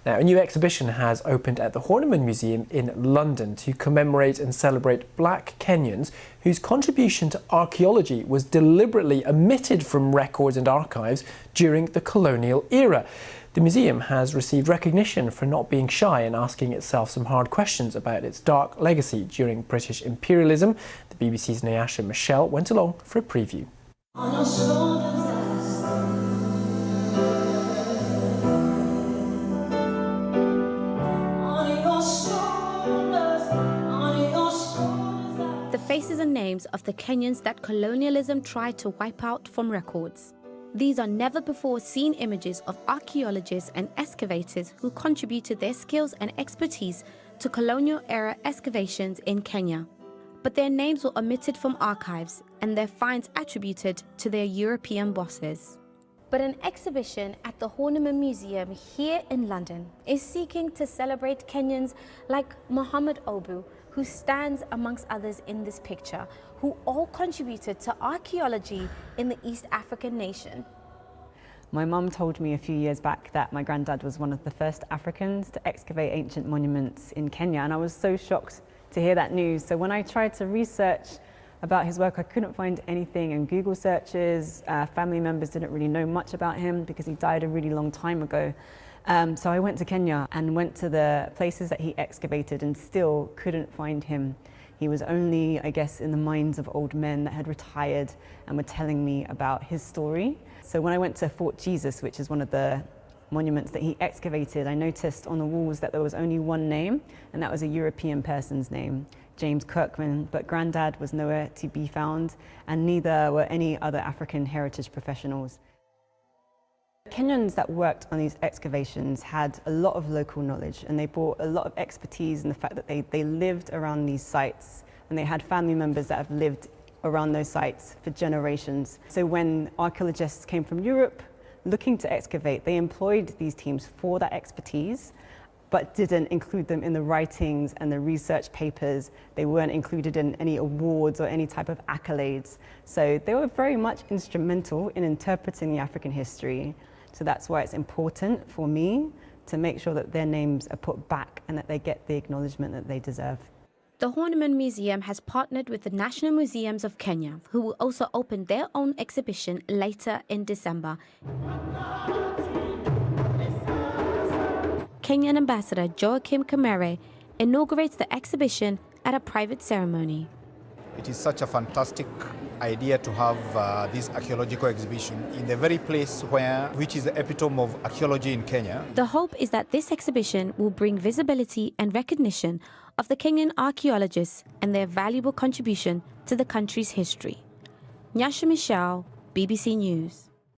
Now, a new exhibition has opened at the Horniman Museum in London to commemorate and celebrate black Kenyans whose contribution to archaeology was deliberately omitted from records and archives during the colonial era. The museum has received recognition for not being shy and asking itself some hard questions about its dark legacy during British imperialism. The BBC's Nyasha Michelle went along for a preview. The faces and names of the Kenyans that colonialism tried to wipe out from records. These are never-before-seen images of archaeologists and excavators who contributed their skills and expertise to colonial-era excavations in Kenya. But their names were omitted from archives and their finds attributed to their European bosses. But an exhibition at the Horniman Museum here in London is seeking to celebrate Kenyans like Mohammed Obu, who stands amongst others in this picture, who all contributed to archaeology in the East African nation. My mum told me a few years back that my granddad was one of the first Africans to excavate ancient monuments in Kenya, and I was so shocked to hear that news. So when I tried to research about his work, I couldn't find anything in Google searches. Family members didn't really know much about him because he died a really long time ago. So I went to Kenya and went to the places that he excavated and still couldn't find him. He was only, I guess, in the minds of old men that had retired and were telling me about his story. So when I went to Fort Jesus, which is one of the monuments that he excavated, I noticed on the walls that there was only one name, and that was a European person's name, James Kirkman, but Grandad was nowhere to be found, and neither were any other African heritage professionals. Kenyans that worked on these excavations had a lot of local knowledge, and they brought a lot of expertise in the fact that they lived around these sites, and they had family members that have lived around those sites for generations. So when archaeologists came from Europe looking to excavate, they employed these teams for that expertise, but didn't include them in the writings and the research papers. They weren't included in any awards or any type of accolades. So they were very much instrumental in interpreting the African history. So that's why it's important for me to make sure that their names are put back and that they get the acknowledgement that they deserve. The Horniman Museum has partnered with the National Museums of Kenya, who will also open their own exhibition later in December. Kenyan Ambassador Joachim Kamere inaugurates the exhibition at a private ceremony. It is such a fantastic idea to have this archaeological exhibition in the very place which is the epitome of archaeology in Kenya. The hope is that this exhibition will bring visibility and recognition of the Kenyan archaeologists and their valuable contribution to the country's history. Nyasha Michelle, BBC News.